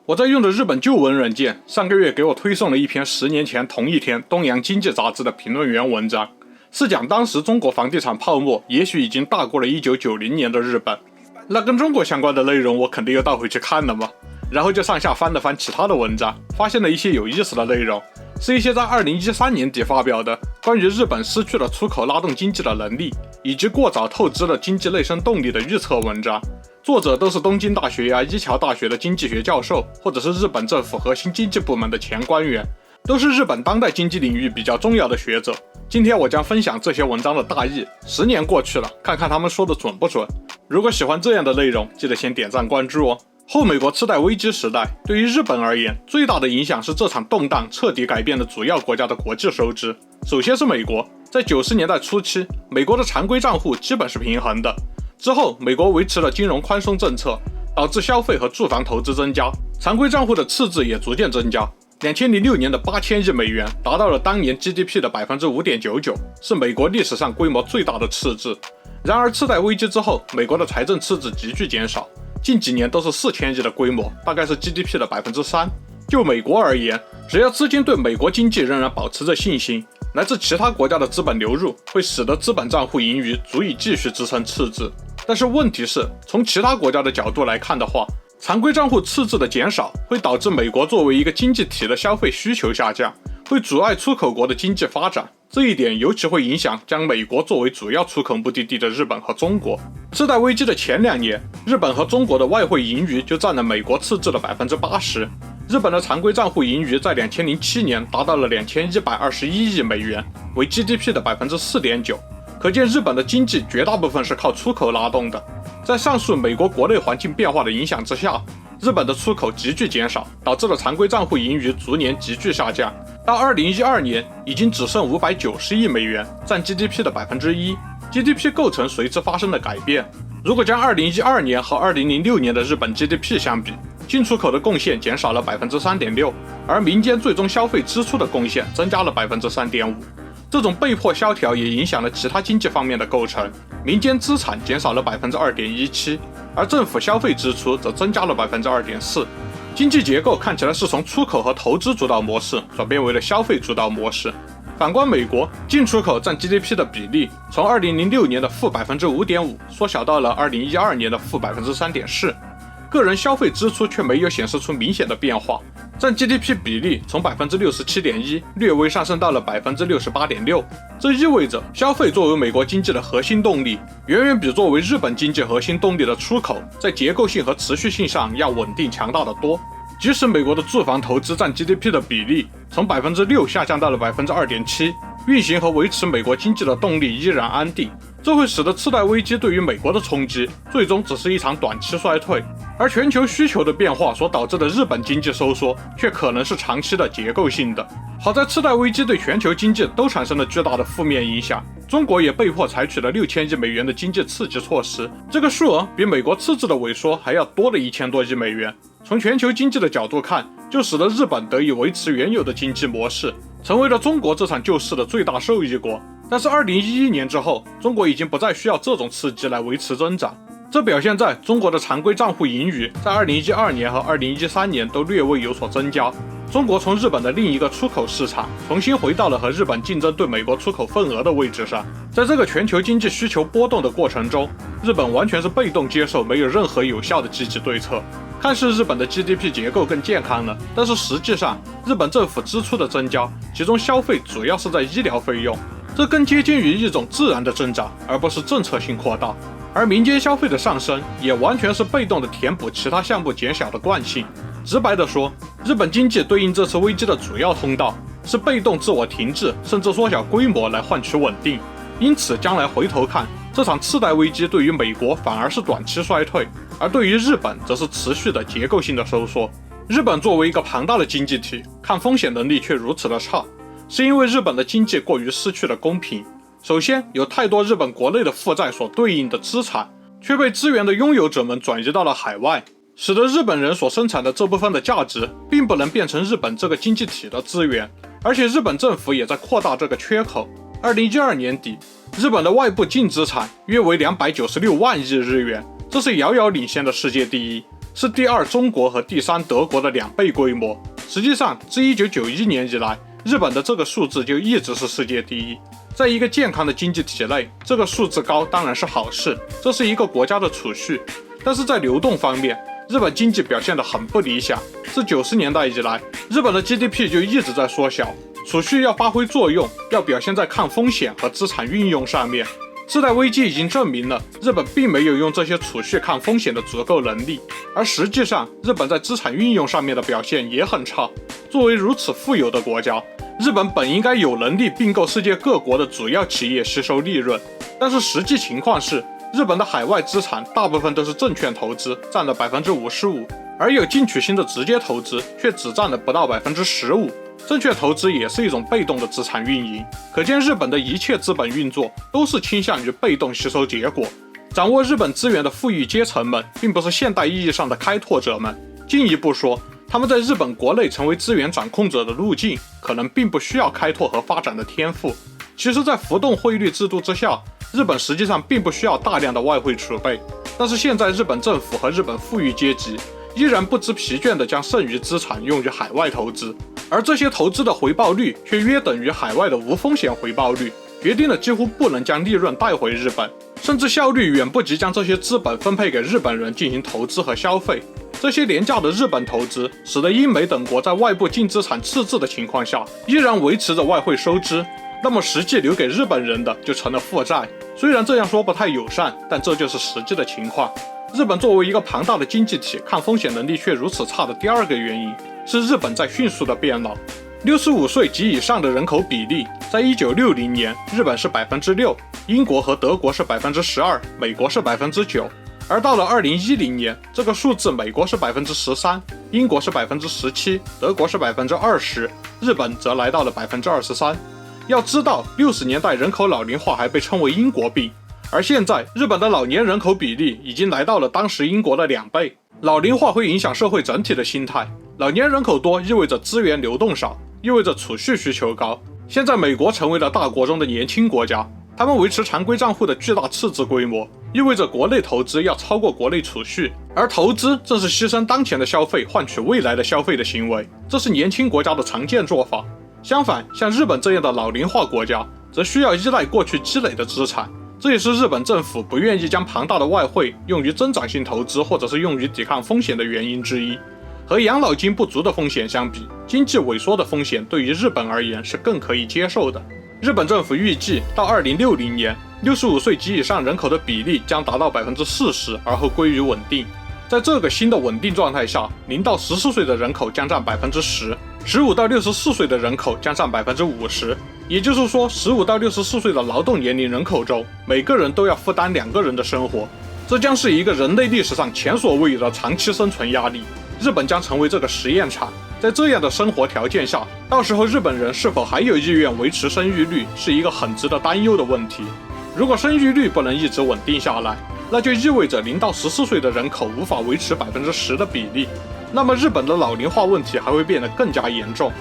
我在用的日本旧文软件上个月给我推送了一篇10年前同一天东洋经济杂志的评论员文章，是讲当时中国房地产泡沫也许已经大过了1990年的日本。那跟中国相关的内容我肯定又倒回去看了嘛，然后就上下翻了翻其他的文章，发现了一些有意思的内容，是一些在2013年底发表的关于日本失去了出口拉动经济的能力，以及过早透支了经济内生动力的预测文章。作者都是东京大学一桥大学的经济学教授，或者是日本政府核心经济部门的前官员，都是日本当代经济领域比较重要的学者。今天我将分享这些文章的大意，10年过去了，看看他们说的准不准。如果喜欢这样的内容，记得先点赞关注哦。后美国次贷危机时代，对于日本而言，最大的影响是这场动荡彻底改变了主要国家的国际收支。首先是美国，在90年代初期，美国的常规账户基本是平衡的。之后，美国维持了金融宽松政策，导致消费和住房投资增加，常规账户的赤字也逐渐增加。2006年的8000亿美元达到了当年 GDP 的 5.99%， 是美国历史上规模最大的赤字。然而次贷危机之后，美国的财政赤字急剧减少，近几年都是4000亿的规模，大概是 GDP 的 3%。 就美国而言，只要资金对美国经济仍然保持着信心，来自其他国家的资本流入会使得资本账户盈余足以继续支撑赤字。但是问题是，从其他国家的角度来看的话，常规账户赤字的减少会导致美国作为一个经济体的消费需求下降，会阻碍出口国的经济发展。这一点尤其会影响将美国作为主要出口目的地的日本和中国。次贷危机的前2年，日本和中国的外汇盈余就占了美国赤字的 80%。日本的常规账户盈余在2007年达到了2121亿美元，为 GDP 的 4.9%。可见日本的经济绝大部分是靠出口拉动的。在上述美国国内环境变化的影响之下，日本的出口急剧减少，导致了常规账户盈余逐年急剧下降，到2012年已经只剩590亿美元，占 GDP 的 1%。 GDP 构成随之发生了改变。如果将2012年和2006年的日本 GDP 相比，进出口的贡献减少了 3.6%， 而民间最终消费支出的贡献增加了 3.5%。这种被迫萧条也影响了其他经济方面的构成，民间资产减少了 2.17%， 而政府消费支出则增加了 2.4%。 经济结构看起来是从出口和投资主导模式转变为了消费主导模式。反观美国，进出口占 GDP 的比例从2006年的负 5.5% 缩小到了2012年的负 3.4%， 个人消费支出却没有显示出明显的变化，占 GDP 比例从 67.1% 略微上升到了 68.6%。 这意味着消费作为美国经济的核心动力，远远比作为日本经济核心动力的出口在结构性和持续性上要稳定强大得多。即使美国的住房投资占 GDP 的比例从 6% 下降到了 2.7%， 运行和维持美国经济的动力依然安定，这会使得次贷危机对于美国的冲击最终只是一场短期衰退，而全球需求的变化所导致的日本经济收缩却可能是长期的结构性的。好在次贷危机对全球经济都产生了巨大的负面影响，中国也被迫采取了6000亿美元的经济刺激措施，这个数额比美国赤字的萎缩还要多了1000多亿美元。从全球经济的角度看，就使得日本得以维持原有的经济模式，成为了中国这场救市的最大受益国。但是2011年之后，中国已经不再需要这种刺激来维持增长，这表现在中国的常规账户盈余在2012年和2013年都略微有所增加。中国从日本的另一个出口市场重新回到了和日本竞争对美国出口份额的位置上。在这个全球经济需求波动的过程中，日本完全是被动接受，没有任何有效的积极对策。看似日本的 GDP 结构更健康了，但是实际上日本政府支出的增加，其中消费主要是在医疗费用，这更接近于一种自然的增长，而不是政策性扩大。而民间消费的上升也完全是被动的填补其他项目减小的惯性。直白地说，日本经济对应这次危机的主要通道是被动自我停滞，甚至缩小规模来换取稳定。因此将来回头看，这场次贷危机对于美国反而是短期衰退，而对于日本则是持续的结构性的收缩。日本作为一个庞大的经济体，抗风险能力却如此的差，是因为日本的经济过于失去了公平。首先，有太多日本国内的负债所对应的资产却被资源的拥有者们转移到了海外，使得日本人所生产的这部分的价值并不能变成日本这个经济体的资源，而且日本政府也在扩大这个缺口。2012年底，日本的外部净资产约为296万亿日元，这是遥遥领先的世界第一。是第二中国和第三德国的2倍规模。实际上，自1991年以来，日本的这个数字就一直是世界第一。在一个健康的经济体内，这个数字高当然是好事，这是一个国家的储蓄。但是在流动方面，日本经济表现得很不理想。自90年代以来，日本的 GDP 就一直在缩小，储蓄要发挥作用，要表现在抗风险和资产运用上面。次贷危机已经证明了日本并没有用这些储蓄抗风险的足够能力，而实际上日本在资产运用上面的表现也很差。作为如此富有的国家，日本本应该有能力并购世界各国的主要企业吸收利润，但是实际情况是，日本的海外资产大部分都是证券投资，占了 55%， 而有进取心的直接投资却只占了不到 15%。证券投资也是一种被动的资产运营，可见日本的一切资本运作都是倾向于被动吸收结果。掌握日本资源的富裕阶层们，并不是现代意义上的开拓者们。进一步说，他们在日本国内成为资源掌控者的路径，可能并不需要开拓和发展的天赋。其实，在浮动汇率制度之下，日本实际上并不需要大量的外汇储备，但是现在日本政府和日本富裕阶级依然不知疲倦地将剩余资产用于海外投资，而这些投资的回报率却约等于海外的无风险回报率，决定了几乎不能将利润带回日本，甚至效率远不及将这些资本分配给日本人进行投资和消费。这些廉价的日本投资使得英美等国在外部净资产赤字的情况下依然维持着外汇收支，那么实际留给日本人的就成了负债。虽然这样说不太友善，但这就是实际的情况。日本作为一个庞大的经济体，抗风险能力却如此差的第二个原因是日本在迅速的变老。65岁及以上的人口比例在1960年日本是 6%， 英国和德国是 12%， 美国是 9%， 而到了2010年，这个数字美国是 13%， 英国是 17%， 德国是 20%， 日本则来到了 23%。 要知道60年代人口老龄化还被称为英国病，而现在日本的老年人口比例已经来到了当时英国的2倍。老龄化会影响社会整体的心态，老年人口多意味着资源流动少，意味着储蓄需求高。现在美国成为了大国中的年轻国家，他们维持常规账户的巨大赤字规模，意味着国内投资要超过国内储蓄，而投资正是牺牲当前的消费换取未来的消费的行为，这是年轻国家的常见做法。相反，像日本这样的老龄化国家则需要依赖过去积累的资产，这也是日本政府不愿意将庞大的外汇用于增长性投资或者是用于抵抗风险的原因之一。和养老金不足的风险相比，经济萎缩的风险对于日本而言是更可以接受的。日本政府预计到2060年，65岁及以上人口的比例将达到 40%， 而后归于稳定。在这个新的稳定状态下，0到14岁的人口将占 10%， 15到64岁的人口将占 50%。也就是说，15到64岁的劳动年龄人口中，每个人都要负担2个人的生活，这将是一个人类历史上前所未有的长期生存压力。日本将成为这个实验场。在这样的生活条件下，到时候日本人是否还有意愿维持生育率，是一个很值得担忧的问题。如果生育率不能一直稳定下来，那就意味着0到14岁的人口无法维持 10% 的比例，那么日本的老龄化问题还会变得更加严重。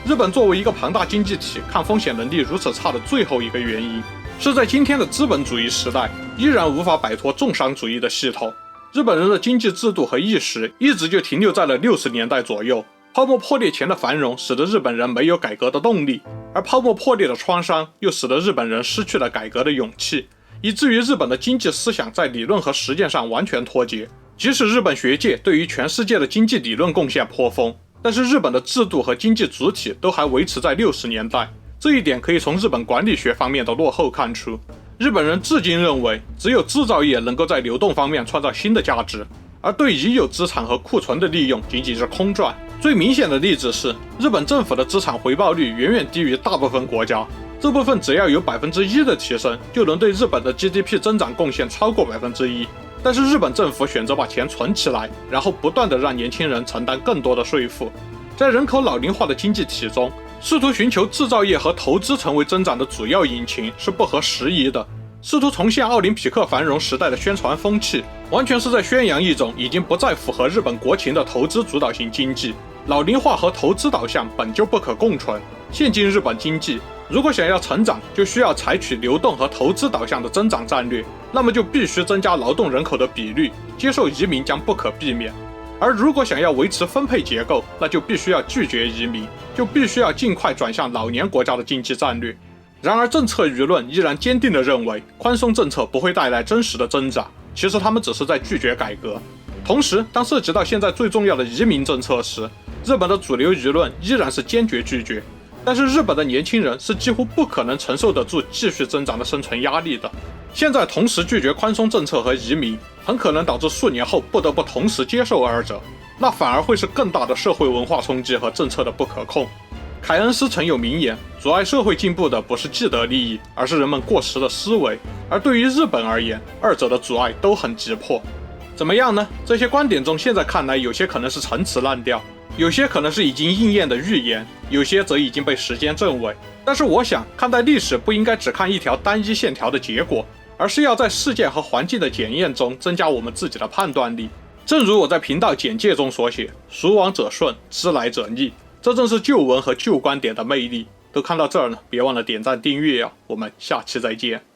日本作为一个庞大经济体，抗风险能力如此差的最后一个原因，是在今天的资本主义时代，依然无法摆脱重商主义的系统。日本人的经济制度和意识一直就停留在了60年代左右。泡沫破裂前的繁荣使得日本人没有改革的动力，而泡沫破裂的创伤又使得日本人失去了改革的勇气，以至于日本的经济思想在理论和实践上完全脱节。即使日本学界对于全世界的经济理论贡献颇丰，但是日本的制度和经济主体都还维持在60年代，这一点可以从日本管理学方面的落后看出。日本人至今认为只有制造业能够在流动方面创造新的价值，而对已有资产和库存的利用仅仅是空转。最明显的例子是，日本政府的资产回报率远远低于大部分国家，这部分只要有 1% 的提升，就能对日本的 GDP 增长贡献超过 1%。但是日本政府选择把钱存起来，然后不断地让年轻人承担更多的税负。在人口老龄化的经济体中，试图寻求制造业和投资成为增长的主要引擎是不合时宜的。试图重现奥林匹克繁荣时代的宣传风气，完全是在宣扬一种已经不再符合日本国情的投资主导型经济。老龄化和投资导向本就不可共存。现今日本经济如果想要成长，就需要采取流动和投资导向的增长战略，那么就必须增加劳动人口的比率，接受移民将不可避免。而如果想要维持分配结构，那就必须要拒绝移民，就必须要尽快转向老年国家的经济战略。然而政策舆论依然坚定地认为，宽松政策不会带来真实的增长，其实他们只是在拒绝改革。同时，当涉及到现在最重要的移民政策时，日本的主流舆论依然是坚决拒绝。但是日本的年轻人是几乎不可能承受得住继续增长的生存压力的。现在同时拒绝宽松政策和移民，很可能导致数年后不得不同时接受二者，那反而会是更大的社会文化冲击和政策的不可控。凯恩斯曾有名言，阻碍社会进步的不是既得利益，而是人们过时的思维。而对于日本而言，二者的阻碍都很急迫。怎么样呢？这些观点中，现在看来有些可能是陈词滥调，有些可能是已经应验的预言，有些则已经被时间证伪。但是我想，看待历史不应该只看一条单一线条的结果，而是要在事件和环境的检验中增加我们自己的判断力。正如我在频道简介中所写，俗往者顺，知来者逆，这正是旧闻和旧观点的魅力。都看到这儿呢，别忘了点赞订阅啊，我们下期再见。